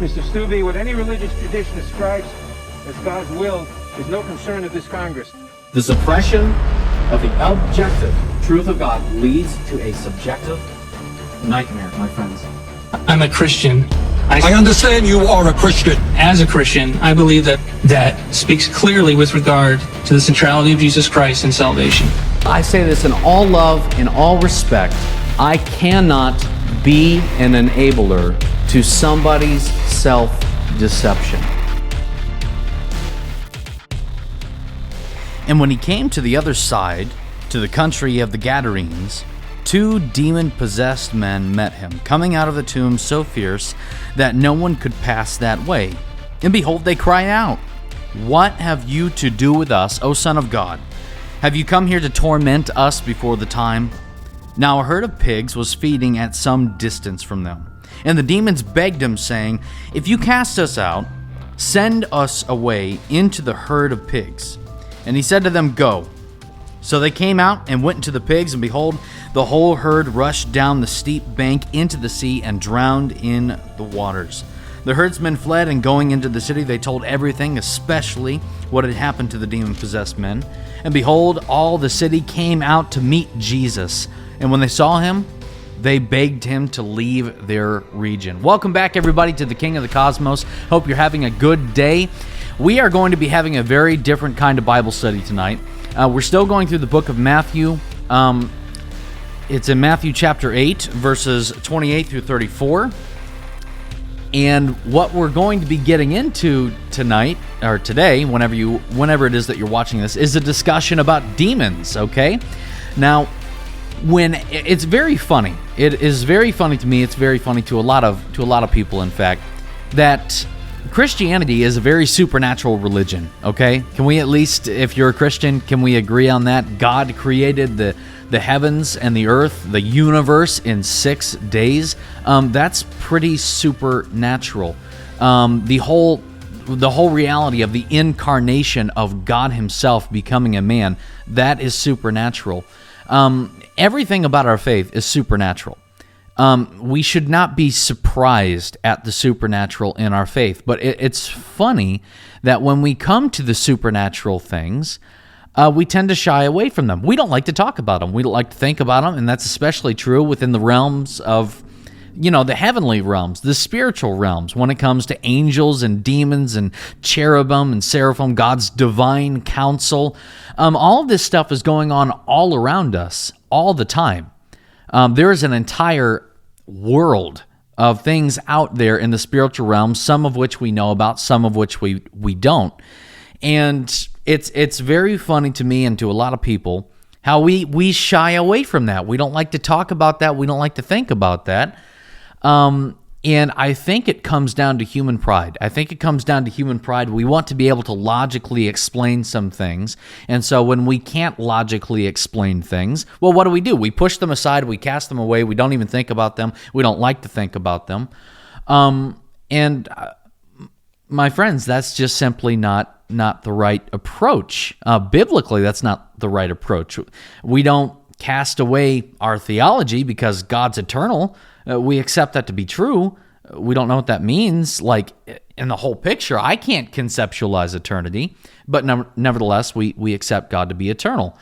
Mr. Stubbe, what any religious tradition ascribes as God's will is no concern of this Congress. The suppression of the objective truth of God leads to a subjective nightmare, my friends. I'm a Christian. I understand you are a Christian. As a Christian, I believe that speaks clearly with regard to the centrality of Jesus Christ and salvation. I say this in all love, in all respect. I cannot be an enabler to somebody's self-deception. And when he came to the other side, to the country of the Gadarenes, 2 demon-possessed men met him, coming out of the tomb so fierce that no one could pass that way. And behold, they cried out, "What have you to do with us, O Son of God? Have you come here to torment us before the time?" Now a herd of pigs was feeding at some distance from them. And the demons begged him, saying, "If you cast us out, send us away into the herd of pigs." And he said to them, "Go." So they came out and went into the pigs, and behold, the whole herd rushed down the steep bank into the sea and drowned in the waters. The herdsmen fled, and going into the city, they told everything, especially what had happened to the demon-possessed men. And behold, all the city came out to meet Jesus. And when they saw him, they begged him to leave their region. Welcome back, everybody, to the King of the Cosmos. Hope you're having a good day. We are going to be having a very different kind of Bible study tonight. We're still going through the book of Matthew. It's in Matthew chapter 8, verses 28 through 34. And what we're going to be getting into tonight, or today, whenever it is that you're watching this, is a discussion about demons, okay? Now, when it's very funny. It is very funny to me. It's very funny to a lot of people, in fact, that Christianity is a very supernatural religion, okay? Can we at least, if you're a Christian, can we agree on that? God created the heavens and the earth, the universe in 6 days. That's pretty supernatural. The whole reality of the incarnation of God himself becoming a man, that is supernatural. Everything about our faith is supernatural. We should not be surprised at the supernatural in our faith, but it's funny that when we come to the supernatural things, we tend to shy away from them. We don't like to talk about them. We don't like to think about them, and that's especially true within the realms of, the heavenly realms, the spiritual realms, when it comes to angels and demons and cherubim and seraphim, God's divine counsel. All of this stuff is going on all around us all the time. There is an entire world of things out there in the spiritual realm, some of which we know about, some of which we don't. And it's very funny to me and to a lot of people how we shy away from that. We don't like to talk about that. We don't like to think about that. And I think it comes down to human pride. We want to be able to logically explain some things. And so when we can't logically explain things, well, what do? We push them aside. We cast them away. We don't even think about them. We don't like to think about them. My friends, that's just simply not the right approach. Biblically, that's not the right approach. We don't cast away our theology because God's eternal. We accept that to be true. We don't know what that means. Like, in the whole picture, I can't conceptualize eternity, but nevertheless, we accept God to be eternal.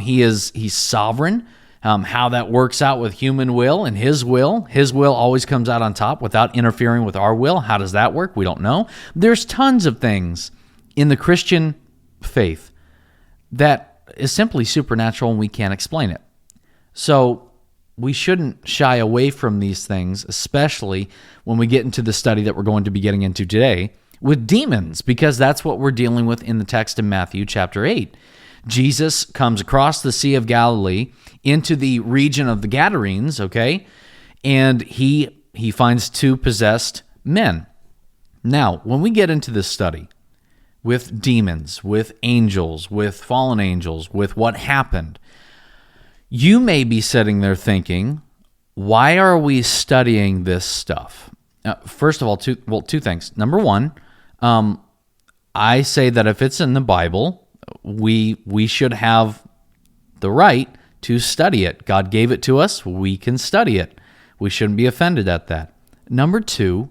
He's sovereign. How that works out with human will and His will always comes out on top without interfering with our will. How does that work? We don't know. There's tons of things in the Christian faith that is simply supernatural and we can't explain it. So we shouldn't shy away from these things, especially when we get into the study that we're going to be getting into today with demons, because that's what we're dealing with in the text in Matthew chapter 8. Jesus comes across the Sea of Galilee into the region of the Gadarenes, okay, and he finds 2 possessed men. Now, when we get into this study with demons, with angels, with fallen angels, with what happened, you may be sitting there thinking, why are we studying this stuff? First of all, two things. Number one, I say that if it's in the Bible, we should have the right to study it. God gave it to us. We can study it. We shouldn't be offended at that. Number two,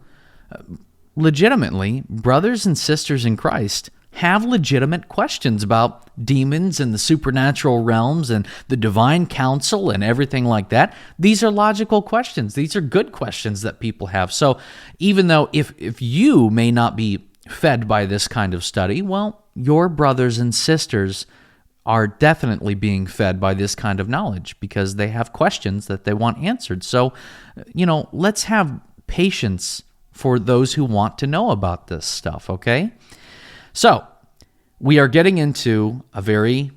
legitimately, brothers and sisters in Christ have legitimate questions about demons and the supernatural realms and the divine counsel and everything like that. These are logical questions. These are good questions that people have. So even though if you may not be fed by this kind of study, well, your brothers and sisters are definitely being fed by this kind of knowledge because they have questions that they want answered. So, let's have patience for those who want to know about this stuff, okay? So, we are getting into a very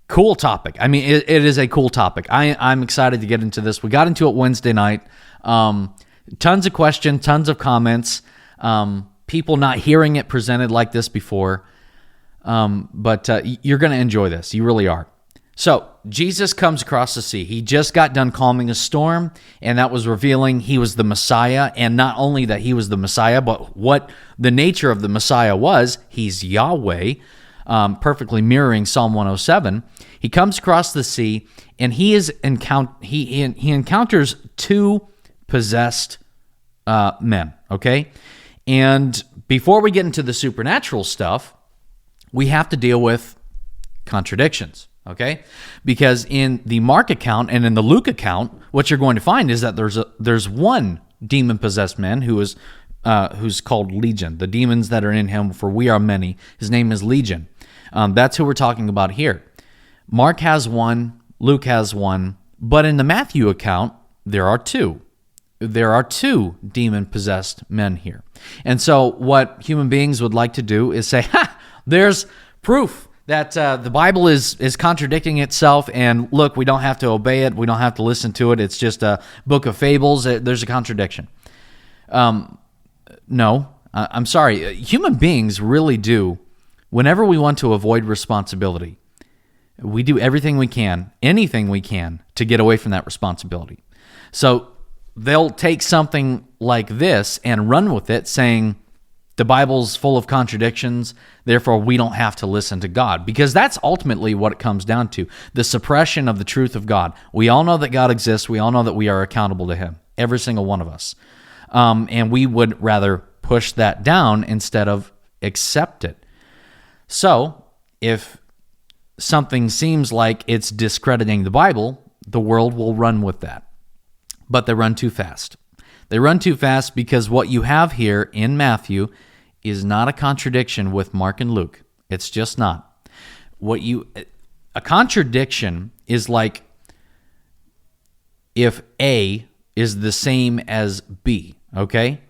cool topic. I mean, it is a cool topic. I'm excited to get into this. We got into it Wednesday night. Tons of questions, tons of comments, people not hearing it presented like this before. But you're going to enjoy this. You really are. So, Jesus comes across the sea. He just got done calming a storm, and that was revealing he was the Messiah. And not only that he was the Messiah, but what the nature of the Messiah was, he's Yahweh, perfectly mirroring Psalm 107. He comes across the sea, and he encounters two possessed men, okay? And before we get into the supernatural stuff, we have to deal with contradictions, okay? Because in the Mark account and in the Luke account, what you're going to find is that there's one demon-possessed man who's called Legion. The demons that are in him, for we are many. His name is Legion. That's who we're talking about here. Mark has one, Luke has one, but in the Matthew account, there are two. There are two demon-possessed men here. And so what human beings would like to do is say, there's proof that the Bible is contradicting itself, and look, we don't have to obey it, we don't have to listen to it, it's just a book of fables, there's a contradiction. No, I'm sorry. Human beings really do, whenever we want to avoid responsibility, we do everything we can, anything we can, to get away from that responsibility. So they'll take something like this and run with it, saying, the Bible's full of contradictions, therefore we don't have to listen to God. Because that's ultimately what it comes down to, the suppression of the truth of God. We all know that God exists. We all know that we are accountable to Him, every single one of us. And we would rather push that down instead of accept it. So, if something seems like it's discrediting the Bible, the world will run with that. But they run too fast. They run too fast because what you have here in Matthew is not a contradiction with Mark and Luke. It's just not. A contradiction is like if A is the same as B, okay?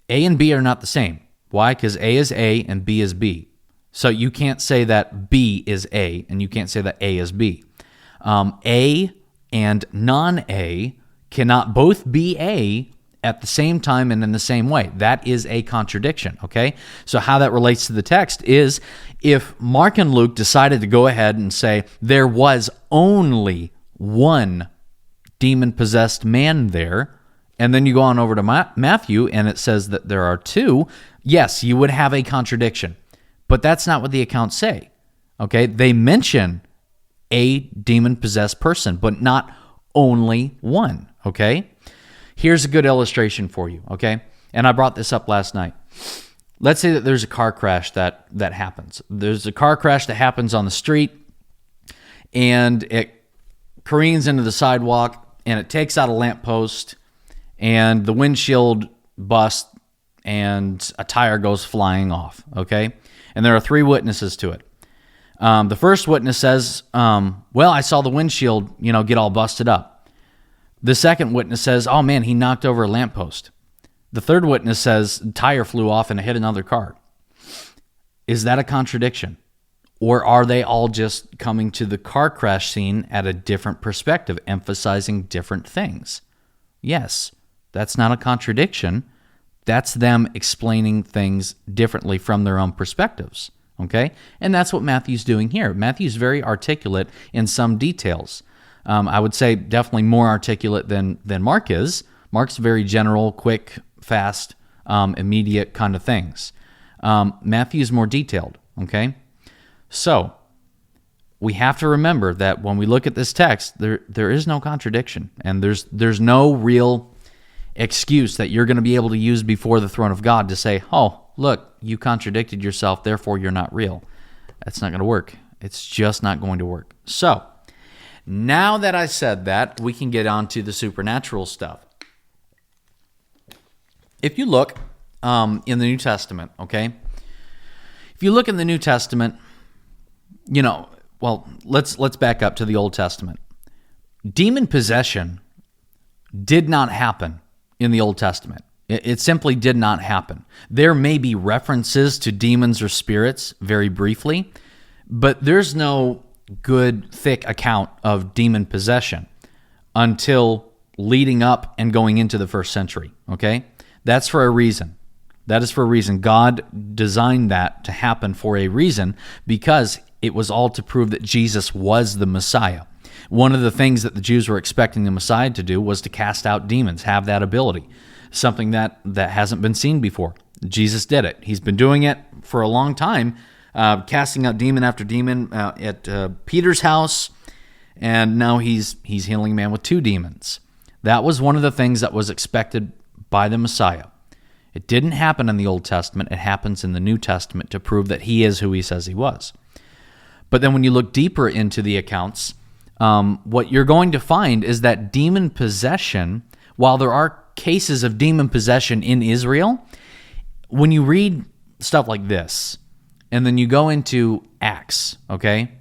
A and B are not the same. Why? Because A is A and B is B. So you can't say that B is A and you can't say that A is B. A and non-A cannot both be A at the same time and in the same way. That is a contradiction, okay? So how that relates to the text is if Mark and Luke decided to go ahead and say there was only one demon-possessed man there, and then you go on over to Matthew and it says that there are two, yes, you would have a contradiction. But that's not what the accounts say, okay? They mention a demon-possessed person, but not only one, okay? Here's a good illustration for you, okay? And I brought this up last night. Let's say that there's a car crash that happens. There's a car crash that happens on the street, and it careens into the sidewalk, and it takes out a lamppost, and the windshield busts, and a tire goes flying off, okay? And there are three witnesses to it. The first witness says, well, I saw the windshield, get all busted up. The second witness says, oh man, he knocked over a lamppost. The third witness says, tire flew off and it hit another car. Is that a contradiction? Or are they all just coming to the car crash scene at a different perspective, emphasizing different things? Yes, that's not a contradiction. That's them explaining things differently from their own perspectives, okay? And that's what Matthew's doing here. Matthew's very articulate in some details. I would say definitely more articulate than Mark is. Mark's very general, quick, fast, immediate kind of things. Matthew's more detailed, okay? So, we have to remember that when we look at this text, there is no contradiction, and there's no real excuse that you're going to be able to use before the throne of God to say, oh, look, you contradicted yourself, therefore you're not real. That's not going to work. It's just not going to work. So, now that I said that, we can get on to the supernatural stuff. If you look in the New Testament, okay? If you look in the New Testament, let's back up to the Old Testament. Demon possession did not happen in the Old Testament. It simply did not happen. There may be references to demons or spirits very briefly, but there's no good, thick account of demon possession until leading up and going into the first century, okay? That's for a reason. That is for a reason. God designed that to happen for a reason, because it was all to prove that Jesus was the Messiah. One of the things that the Jews were expecting the Messiah to do was to cast out demons, have that ability, something that hasn't been seen before. Jesus did it. He's been doing it for a long time, casting out demon after demon at Peter's house, and now he's healing a man with 2 demons. That was one of the things that was expected by the Messiah. It didn't happen in the Old Testament. It happens in the New Testament to prove that he is who he says he was. But then when you look deeper into the accounts, what you're going to find is that demon possession, while there are cases of demon possession in Israel, when you read stuff like this, and then you go into Acts, okay,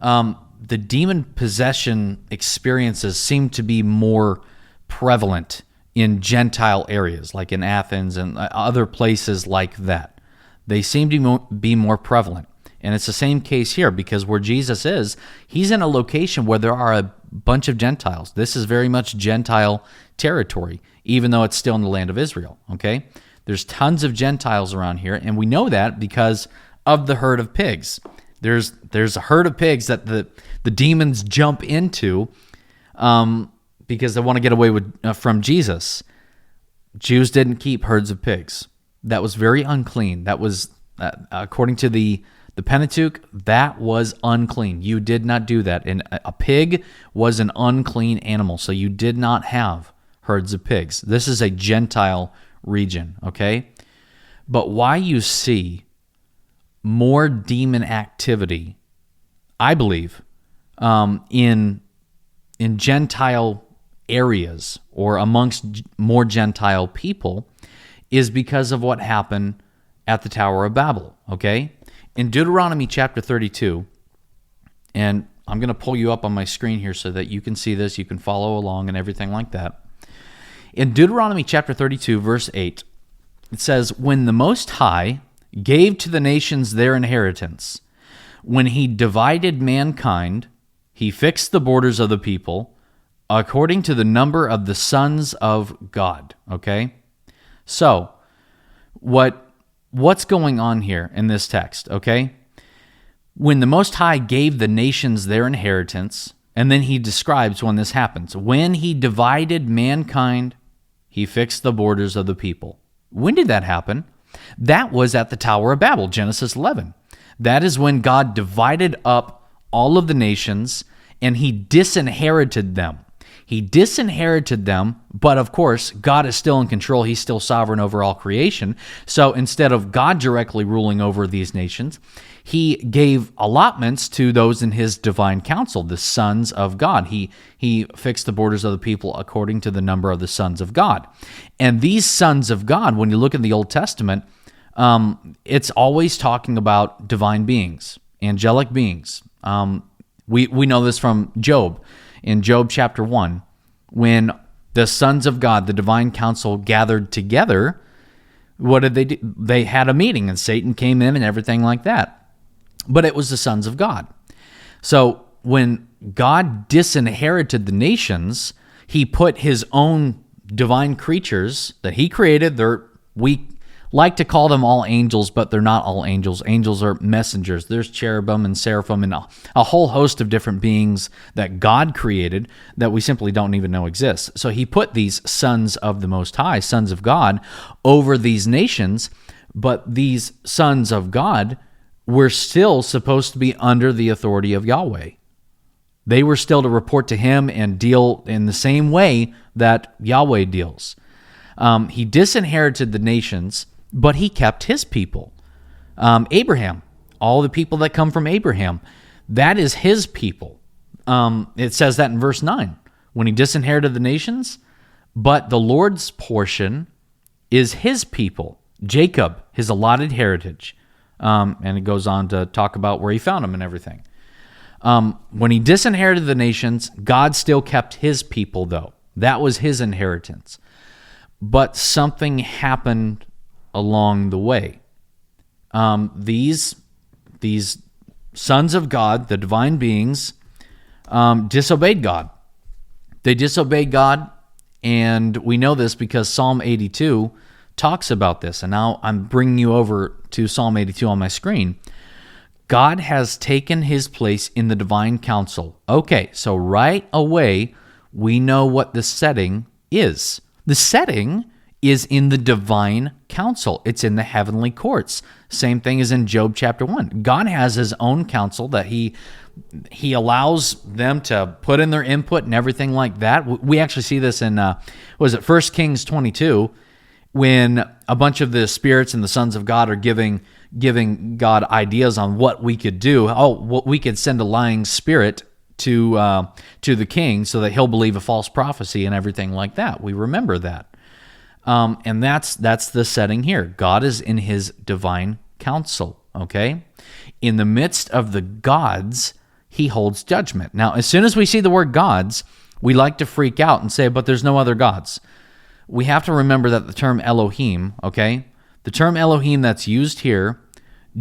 the demon possession experiences seem to be more prevalent in Gentile areas, like in Athens and other places like that. They seem to be more prevalent. And it's the same case here, because where Jesus is, he's in a location where there are a bunch of Gentiles. This is very much Gentile territory, even though it's still in the land of Israel, okay? There's tons of Gentiles around here, and we know that because of the herd of pigs. There's a herd of pigs that the demons jump into because they want to get away from Jesus. Jews didn't keep herds of pigs. That was very unclean. That was, according to the Pentateuch, that was unclean. You did not do that. And a pig was an unclean animal, so you did not have herds of pigs. This is a Gentile region, okay? But why you see more demon activity, I believe, in Gentile areas or amongst more Gentile people is because of what happened at the Tower of Babel, okay? In Deuteronomy chapter 32, and I'm going to pull you up on my screen here so that you can see this, you can follow along and everything like that. In Deuteronomy chapter 32, verse 8, it says, "When the Most High gave to the nations their inheritance, when he divided mankind, he fixed the borders of the people according to the number of the sons of God." Okay? So, what's going on here in this text, okay? When the Most High gave the nations their inheritance, and then he describes when this happens. When he divided mankind, he fixed the borders of the people. When did that happen? That was at the Tower of Babel, Genesis 11. That is when God divided up all of the nations, and he disinherited them. He disinherited them, but of course, God is still in control. He's still sovereign over all creation. So instead of God directly ruling over these nations, he gave allotments to those in his divine council, the sons of God. He fixed the borders of the people according to the number of the sons of God. And these sons of God, when you look in the Old Testament, it's always talking about divine beings, angelic beings. We know this from Job. In Job chapter 1, when the sons of God, the divine council, gathered together, what did they do? They had a meeting, and Satan came in and everything like that. But it was the sons of God. So when God disinherited the nations, he put his own divine creatures that he created. We like to call them all angels, but they're not all angels. Angels are messengers. There's cherubim and seraphim and a whole host of different beings that God created that we simply don't even know exist. So he put these sons of the Most High, sons of God, over these nations, but these sons of God were still supposed to be under the authority of Yahweh. They were still to report to him and deal in the same way that Yahweh deals. He disinherited the nations, but he kept his people. Abraham, all the people that come from Abraham, that is his people. It says that in verse 9, when he disinherited the nations, but the Lord's portion is his people, Jacob, his allotted heritage. And it goes on to talk about where he found them and everything. When he disinherited the nations, God still kept his people, though. That was his inheritance. But something happened along the way. These sons of God, the divine beings, disobeyed God. They disobeyed God, and we know this because Psalm 82 talks about this. And now I'm bringing you over to Psalm 82 on my screen. God has taken his place in the divine council. Okay, so right away, we know what the setting is. The setting is in the divine council. It's in the heavenly courts. Same thing as in Job chapter 1. God has his own council that he allows them to put in their input and everything like that. We actually see this in, 1 Kings 22, when a bunch of the spirits and the sons of God are giving God ideas on what we could do. We could send a lying spirit to the king so that he'll believe a false prophecy and everything like that. We remember that. And that's the setting here. God is in his divine council, okay? In the midst of the gods, he holds judgment. Now, as soon as we see the word gods, we like to freak out and say, but there's no other gods. We have to remember that the term Elohim, okay? The term Elohim that's used here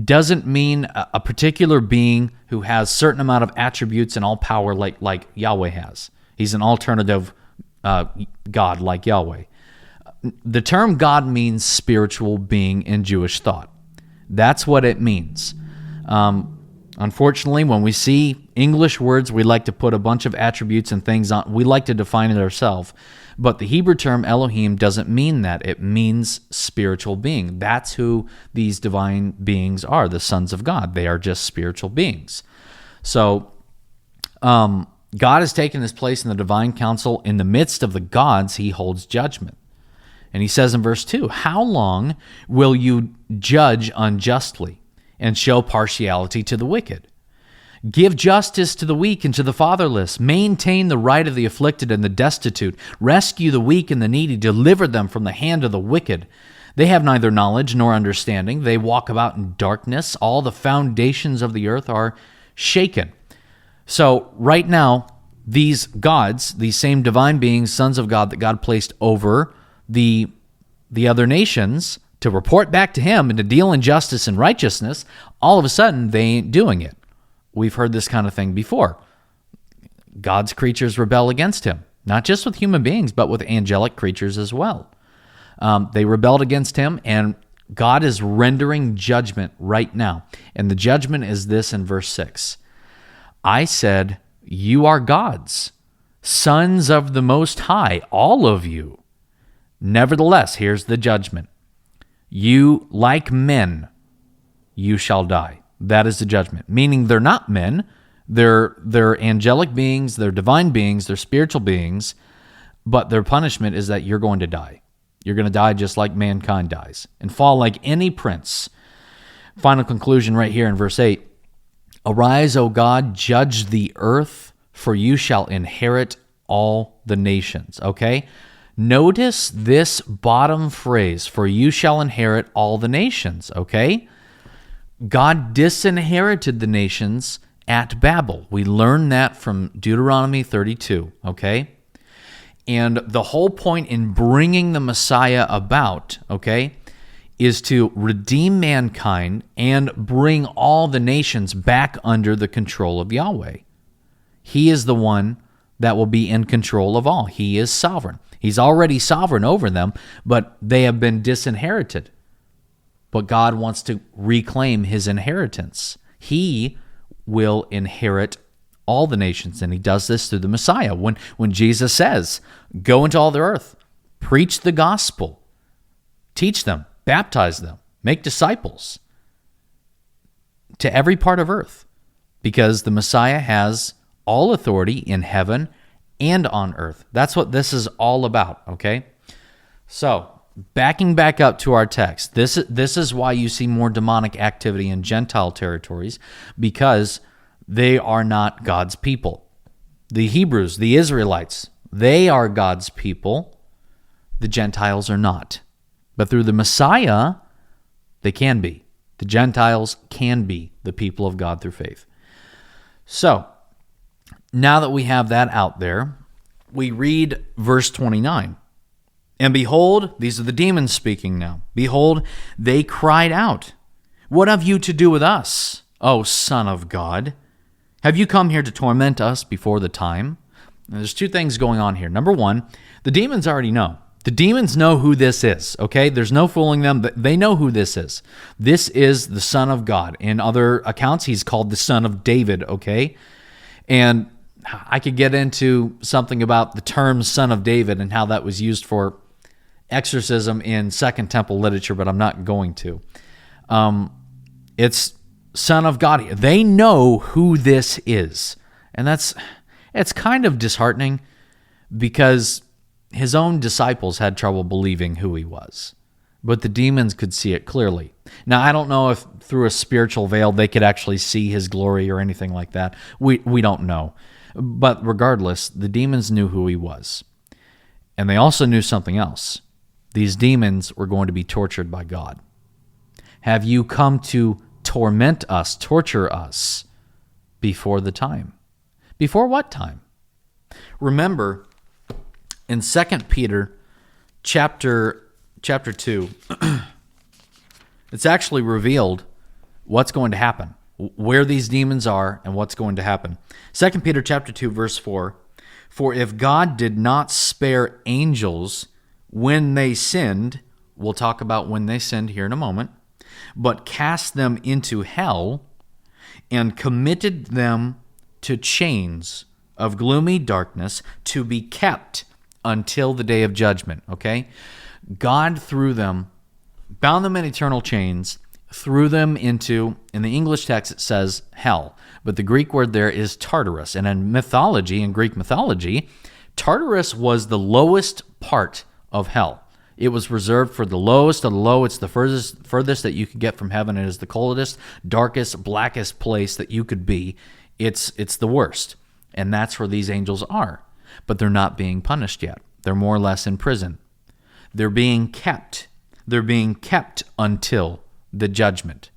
doesn't mean a particular being who has certain amount of attributes and all power like Yahweh has. He's an alternative God like Yahweh. The term God means spiritual being in Jewish thought. That's what it means. Unfortunately, when we see English words, we like to put a bunch of attributes and things on. We like to define it ourselves. But the Hebrew term Elohim doesn't mean that. It means spiritual being. That's who these divine beings are, the sons of God. They are just spiritual beings. So God has taken his place in the divine council. In the midst of the gods, he holds judgment. And he says in verse 2, how long will you judge unjustly and show partiality to the wicked? Give justice to the weak and to the fatherless. Maintain the right of the afflicted and the destitute. Rescue the weak and the needy. Deliver them from the hand of the wicked. They have neither knowledge nor understanding. They walk about in darkness. All the foundations of the earth are shaken. So right now, these gods, these same divine beings, sons of God that God placed over the other nations to report back to him and to deal in justice and righteousness, all of a sudden they ain't doing it. We've heard this kind of thing before. God's creatures rebel against him, not just with human beings, but with angelic creatures as well. They rebelled against him, and God is rendering judgment right now. And the judgment is this in verse 6. I said, you are gods, sons of the Most High, all of you. Nevertheless, here's the judgment. You, like men, you shall die. That is the judgment. Meaning they're not men. They're angelic beings. They're divine beings. They're spiritual beings. But their punishment is that you're going to die. You're going to die just like mankind dies and fall like any prince. Final conclusion right here in verse 8. Arise, O God, judge the earth, for you shall inherit all the nations. Okay? Notice this bottom phrase, for you shall inherit all the nations, okay? God disinherited the nations at Babel. We learn that from Deuteronomy 32, okay? And the whole point in bringing the Messiah about, okay, is to redeem mankind and bring all the nations back under the control of Yahweh. He is the one that will be in control of all. He is sovereign. He's already sovereign over them, but they have been disinherited. But God wants to reclaim his inheritance. He will inherit all the nations, and he does this through the Messiah. When Jesus says, go into all the earth, preach the gospel, teach them, baptize them, make disciples to every part of earth, because the Messiah has all authority in heaven and on earth. That's what this is all about, okay? So, backing back up to our text, this is why you see more demonic activity in Gentile territories, because they are not God's people. The Hebrews, the Israelites, they are God's people. The Gentiles are not. But through the Messiah, they can be. The Gentiles can be the people of God through faith. So, now that we have that out there, we read verse 29. And behold, these are the demons speaking now. Behold, they cried out, "What have you to do with us, O Son of God? Have you come here to torment us before the time?" Now, there's two things going on here. Number one, the demons already know. The demons know who this is, okay? There's no fooling them. They know who this is. This is the Son of God. In other accounts, he's called the Son of David, okay? And I could get into something about the term Son of David and how that was used for exorcism in Second Temple literature, but I'm not going to. It's Son of God. They know who this is. And it's kind of disheartening because his own disciples had trouble believing who he was. But the demons could see it clearly. Now, I don't know if through a spiritual veil they could actually see his glory or anything like that. We don't know. But regardless, the demons knew who he was. And they also knew something else. These demons were going to be tortured by God. Have you come to torment us, torture us before the time? Before what time? Remember, in 2 Peter chapter 2, it's actually revealed what's going to happen, where these demons are and what's going to happen. 2 Peter chapter 2, verse 4, "For if God did not spare angels when they sinned," we'll talk about when they sinned here in a moment, "but cast them into hell and committed them to chains of gloomy darkness to be kept until the day of judgment," okay? God threw them, bound them in eternal chains, threw them into, in the English text it says hell, but the Greek word there is Tartarus. And in mythology, in Greek mythology, Tartarus was the lowest part of hell. It was reserved for the lowest of the low. It's the furthest that you could get from heaven. It is the coldest, darkest, blackest place that you could be. It's the worst. And that's where these angels are. But they're not being punished yet. They're more or less in prison. They're being kept. They're being kept until the judgment.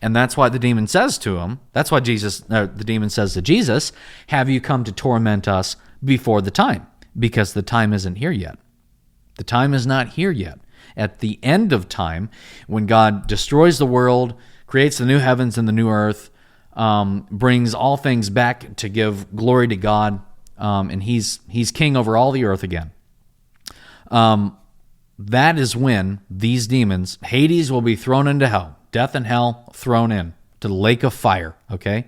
And that's why the demon says to him, that's why the demon says to Jesus, "Have you come to torment us before the time?" Because the time isn't here yet. The time is not here yet. At the end of time, when God destroys the world, creates the new heavens and the new earth, brings all things back to give glory to God, and he's king over all the earth again. That is when these demons, Hades will be thrown into hell. Death and hell thrown in to the lake of fire, okay?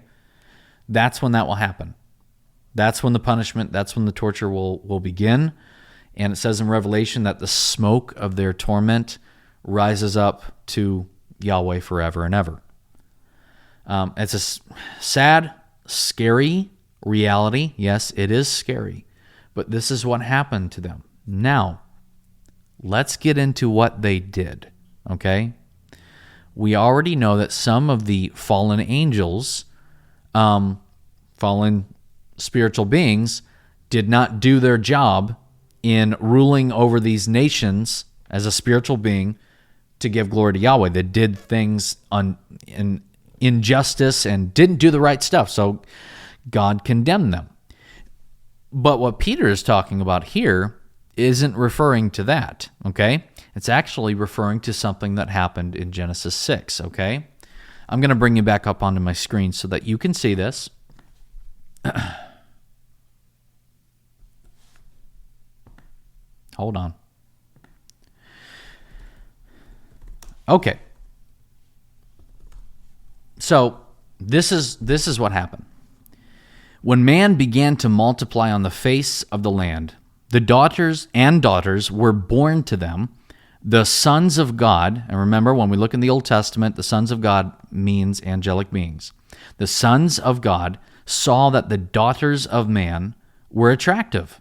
That's when that will happen. That's when the punishment, that's when the torture will begin. And it says in Revelation that the smoke of their torment rises up to Yahweh forever and ever. It's a sad, scary reality. Yes, it is scary. But this is what happened to them. Now, let's get into what they did, okay? We already know that some of the fallen angels, fallen spiritual beings, did not do their job in ruling over these nations as a spiritual being to give glory to Yahweh. They did things in injustice and didn't do the right stuff, so God condemned them. But what Peter is talking about here isn't referring to that, okay? It's actually referring to something that happened in Genesis 6, okay? I'm going to bring you back up onto my screen so that you can see this. Hold on. Okay. So this is what happened. When man began to multiply on the face of the land, the daughters were born to them, the sons of God. And remember, when we look in the Old Testament, the sons of God means angelic beings. The sons of God saw that the daughters of man were attractive,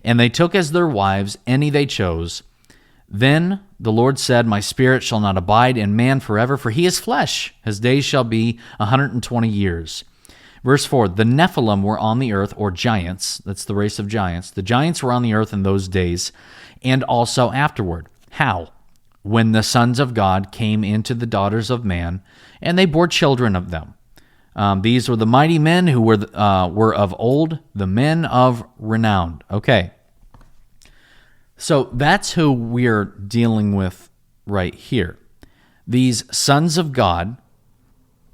and they took as their wives any they chose. Then the Lord said, My spirit shall not abide in man forever, for he is flesh. His days shall be 120 years. Verse 4, the Nephilim were on the earth, or giants. That's the race of giants. The giants were on the earth in those days, and also afterward. How? When the sons of God came into the daughters of man, and they bore children of them. These were the mighty men who were of old, the men of renown. Okay. So that's who we're dealing with right here. These sons of God,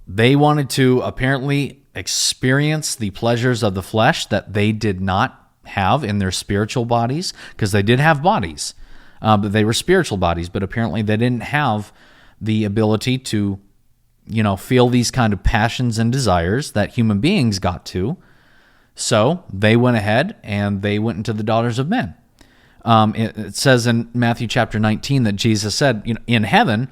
they wanted to apparently experience the pleasures of the flesh that they did not have in their spiritual bodies, because they did have bodies, but they were spiritual bodies, but apparently they didn't have the ability to, feel these kind of passions and desires that human beings got to. So they went ahead and they went into the daughters of men. It says in Matthew chapter 19 that Jesus said, in heaven,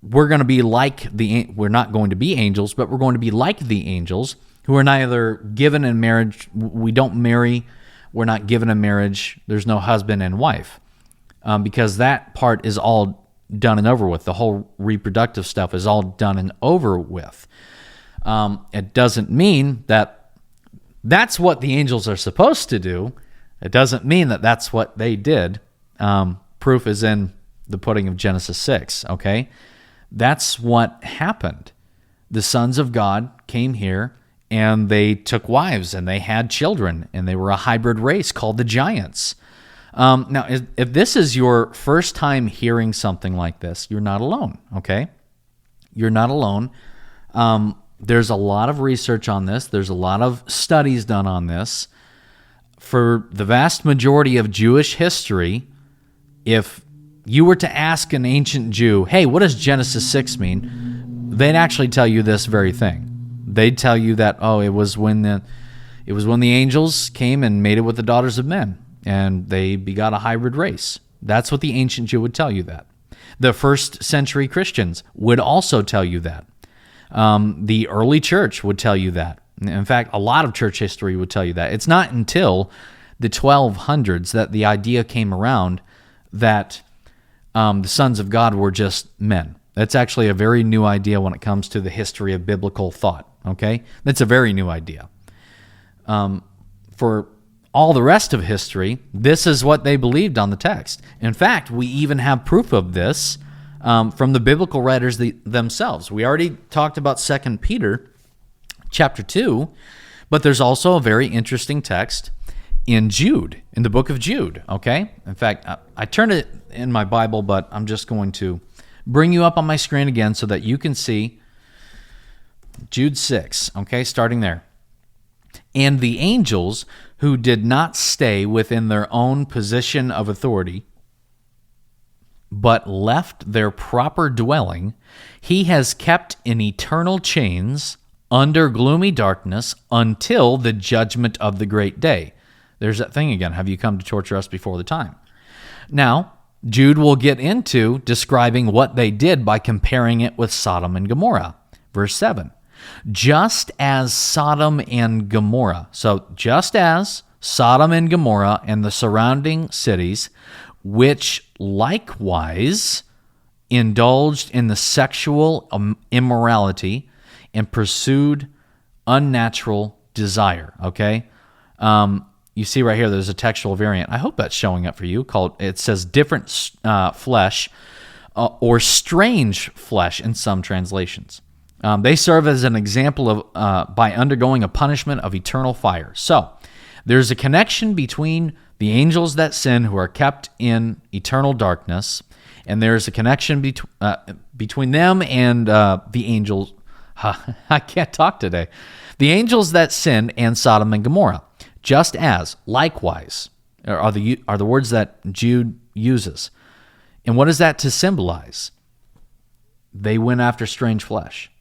we're going to be we're not going to be angels, but we're going to be like the angels who are neither given in marriage. We don't marry. We're not given in marriage. There's no husband and wife, because that part is all done and over with. The whole reproductive stuff is all done and over with. It doesn't mean that that's what the angels are supposed to do. It doesn't mean that that's what they did. Proof is in the pudding of Genesis 6, okay? That's what happened. The sons of God came here, and they took wives, and they had children, and they were a hybrid race called the giants. Now, if this is your first time hearing something like this, you're not alone, okay? You're not alone. There's a lot of research on this. There's a lot of studies done on this. For the vast majority of Jewish history, if you were to ask an ancient Jew, hey, what does Genesis 6 mean? They'd actually tell you this very thing. They'd tell you that, it was when the angels came and mated with the daughters of men, and they begot a hybrid race. That's what the ancient Jew would tell you that. The first century Christians would also tell you that. The early church would tell you that. In fact, a lot of church history would tell you that. It's not until the 1200s that the idea came around that the sons of God were just men. That's actually a very new idea when it comes to the history of biblical thought, okay? That's a very new idea. For all the rest of history, this is what they believed on the text. In fact, we even have proof of this from the biblical writers themselves. We already talked about 2 Peter chapter 2, but there's also a very interesting text in Jude, in the book of Jude, okay? In fact, I turned it in my Bible, but I'm just going to bring you up on my screen again so that you can see Jude 6, okay, starting there. And the angels who did not stay within their own position of authority, but left their proper dwelling, he has kept in eternal chains under gloomy darkness until the judgment of the great day. There's that thing again. Have you come to torture us before the time? Now, Jude will get into describing what they did by comparing it with Sodom and Gomorrah. Verse 7. Just as Sodom and Gomorrah, so just as Sodom and Gomorrah and the surrounding cities, which likewise indulged in the sexual immorality and pursued unnatural desire, okay? You see right here, there's a textual variant. I hope that's showing up for you. It says different flesh or strange flesh in some translations. They serve as an example of by undergoing a punishment of eternal fire. So there's a connection between the angels that sin who are kept in eternal darkness, and there's a connection between them and the angels. I can't talk today. The angels that sinned and Sodom and Gomorrah, just as, likewise, are the words that Jude uses. And what is that to symbolize? They went after strange flesh.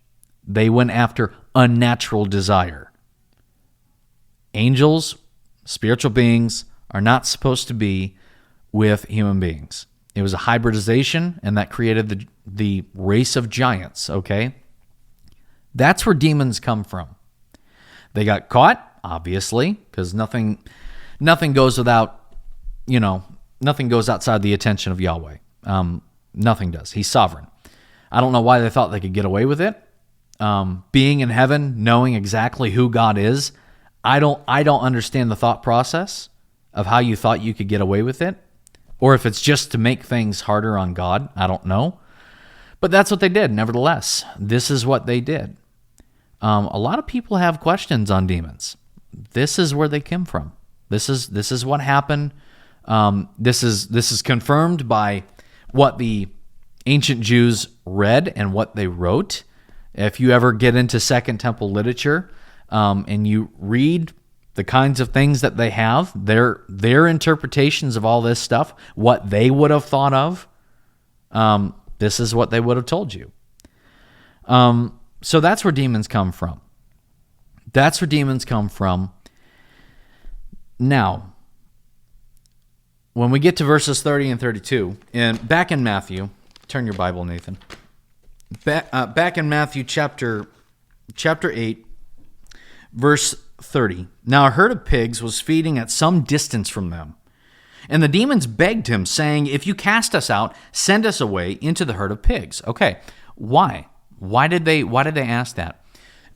They went after unnatural desire. Angels, spiritual beings, are not supposed to be with human beings. It was a hybridization, and that created the race of giants, okay? That's where demons come from. They got caught, obviously, because nothing goes without, nothing goes outside the attention of Yahweh. Nothing does. He's sovereign. I don't know why they thought they could get away with it. Being in heaven, knowing exactly who God is, I don't understand the thought process of how you thought you could get away with it, or if it's just to make things harder on God. I don't know. But that's what they did, nevertheless. This is what they did. A lot of people have questions on demons. This is where they came from. This is what happened. This is confirmed by what the ancient Jews read and what they wrote. If you ever get into Second Temple literature and you read the kinds of things that they have, their interpretations of all this stuff, what they would have thought of, this is what they would have told you. So that's where demons come from. That's where demons come from. Now, when we get to verses 30 and 32, and back in Matthew, turn your Bible, Nathan. Back in Matthew chapter 8, verse 30. Now a herd of pigs was feeding at some distance from them. And the demons begged him, saying, "If you cast us out, send us away into the herd of pigs." Okay, why? Why did they ask that?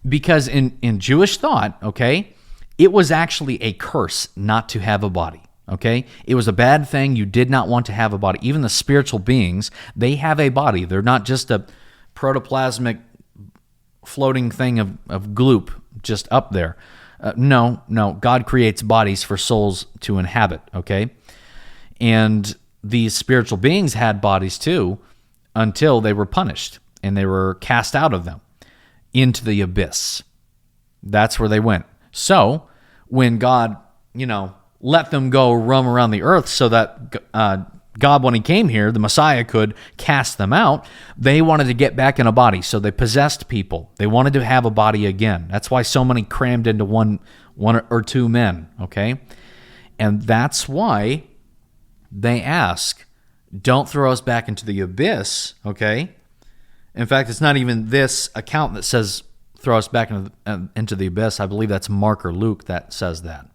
Because in Jewish thought, okay, it was actually a curse not to have a body. Okay, it was a bad thing. You did not want to have a body. Even the spiritual beings, they have a body. They're not just a protoplasmic floating thing of gloop just up there. No, God creates bodies for souls to inhabit, okay? And these spiritual beings had bodies too until they were punished and they were cast out of them into the abyss. That's where they went. So when God, let them go roam around the earth so that God, when he came here, the Messiah could cast them out, they wanted to get back in a body. So they possessed people. They wanted to have a body again. That's why so many crammed into one or two men, okay? And that's why they ask, don't throw us back into the abyss, okay? In fact, it's not even this account that says throw us back into the abyss. I believe that's Mark or Luke that says that.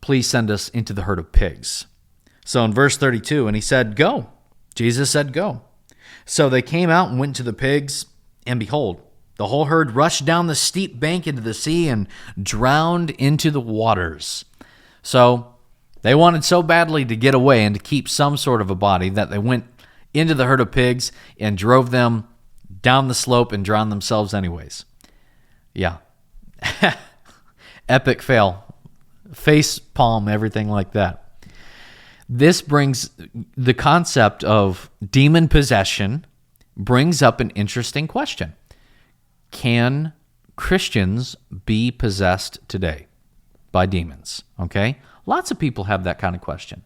Please send us into the herd of pigs. So in verse 32, and he said, "Go." Jesus said, "Go." So they came out and went to the pigs, and behold, the whole herd rushed down the steep bank into the sea and drowned into the waters. So they wanted so badly to get away and to keep some sort of a body that they went into the herd of pigs and drove them down the slope and drowned themselves anyways. Yeah. Epic fail. Face palm, everything like that. This brings the concept of demon possession brings up an interesting question. Can Christians be possessed today by demons? Okay? Lots of people have that kind of question.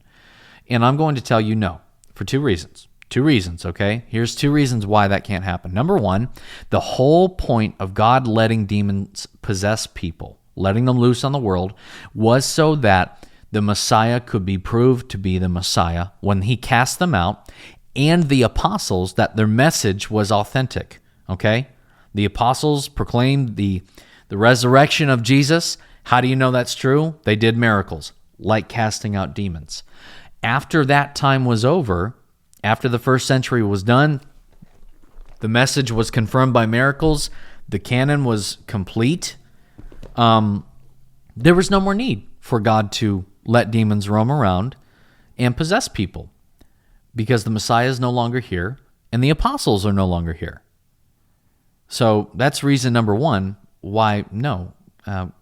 And I'm going to tell you no, for two reasons. Two reasons, okay? Here's two reasons why that can't happen. Number one, the whole point of God letting demons possess people, letting them loose on the world, was so that the Messiah could be proved to be the Messiah when he cast them out, and the apostles, that their message was authentic, okay? The apostles proclaimed the resurrection of Jesus. How do you know that's true? They did miracles, like casting out demons. After that time was over, after the first century was done, the message was confirmed by miracles, the canon was complete, there was no more need for God to let demons roam around and possess people because the Messiah is no longer here and the apostles are no longer here. So that's reason number one why no,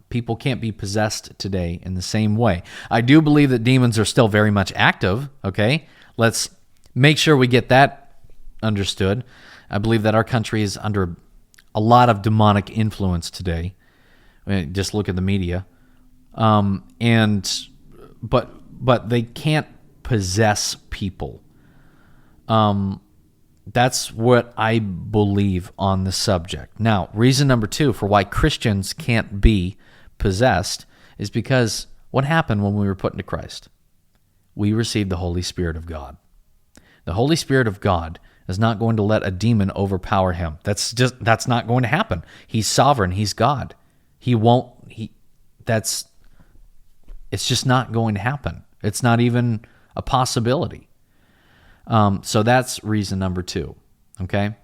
people can't be possessed today in the same way. I do believe that demons are still very much active, okay? Let's make sure we get that understood. I believe that our country is under a lot of demonic influence today. I mean, just look at the media. But they can't possess people. That's what I believe on the subject. Now, reason number two for why Christians can't be possessed is because what happened when we were put into Christ? We received the Holy Spirit of God. The Holy Spirit of God is not going to let a demon overpower him. That's not going to happen. He's sovereign. He's God. it's just not going to happen. It's not even a possibility. So that's reason number 2. Okay.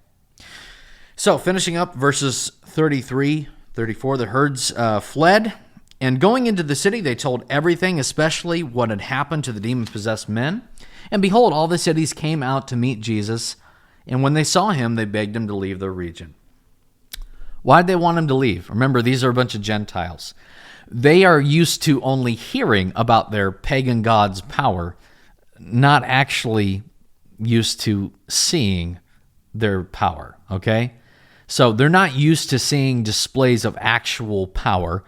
So finishing up verses 33, 34, the herds fled, and going into the city, they told everything, especially what had happened to the demon-possessed men. And behold, all the cities came out to meet Jesus, and when they saw him, they begged him to leave their region. Why did they want him to leave? Remember, these are a bunch of Gentiles. They are used to only hearing about their pagan god's power, not actually used to seeing their power, okay? So they're not used to seeing displays of actual power.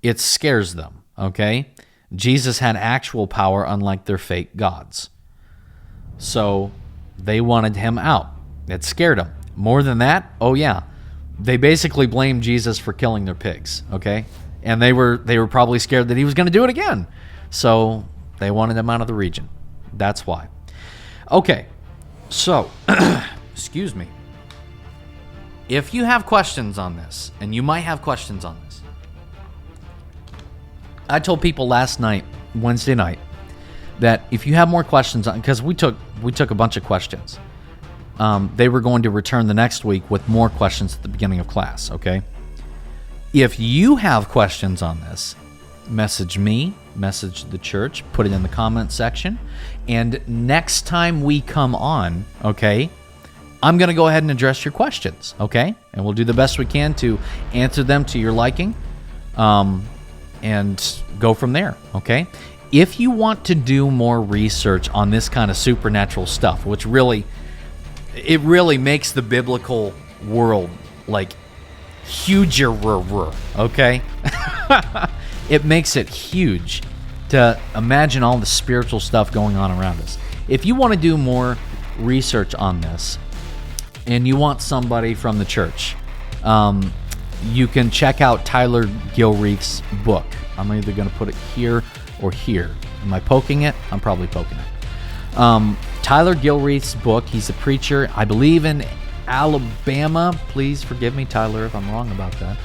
It scares them, okay? Jesus had actual power, unlike their fake gods. So they wanted him out. It scared them. More than that, oh yeah, they basically blamed Jesus for killing their pigs, okay? And they were probably scared that he was going to do it again. So they wanted him out of the region. That's why. Okay, so, excuse me. If you have questions on this, and you might have questions on this, I told people last night, Wednesday night, that if you have more questions on, because we took a bunch of questions, they were going to return the next week with more questions at the beginning of class, okay? If you have questions on this, message me, message the church, put it in the comment section, and next time we come on, okay, I'm going to go ahead and address your questions, okay? And we'll do the best we can to answer them to your liking, and go from there, okay? If you want to do more research on this kind of supernatural stuff, which really makes the biblical world like huger, okay? It makes it huge to imagine all the spiritual stuff going on around us. If you want to do more research on this, and you want somebody from the church, you can check out Tyler Gilreath's book. I'm either going to put it here or here. Am I poking it? I'm probably poking it. Tyler Gilreath's book, he's a preacher, I believe in Alabama. Please forgive me, Tyler, if I'm wrong about that.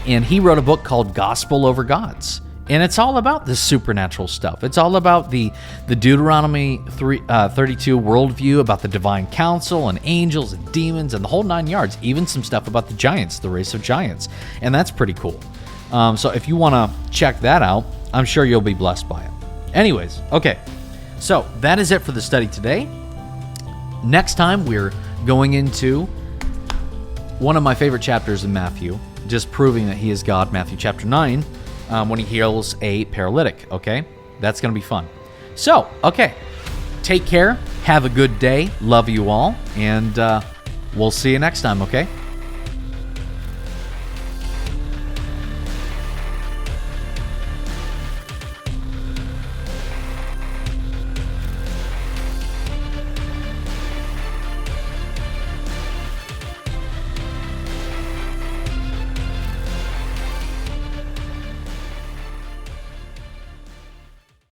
And he wrote a book called Gospel Over Gods. And it's all about this supernatural stuff. It's all about the Deuteronomy 32 worldview, about the divine council and angels and demons and the whole 9 yards. Even some stuff about the giants, the race of giants. And that's pretty cool. So if you want to check that out, I'm sure you'll be blessed by it. Anyways, okay. So that is it for the study today. Next time, we're going into one of my favorite chapters in Matthew, just proving that he is God, Matthew chapter 9. When he heals a paralytic, okay? That's going to be fun. So, okay, take care. Have a good day. Love you all. And we'll see you next time, okay?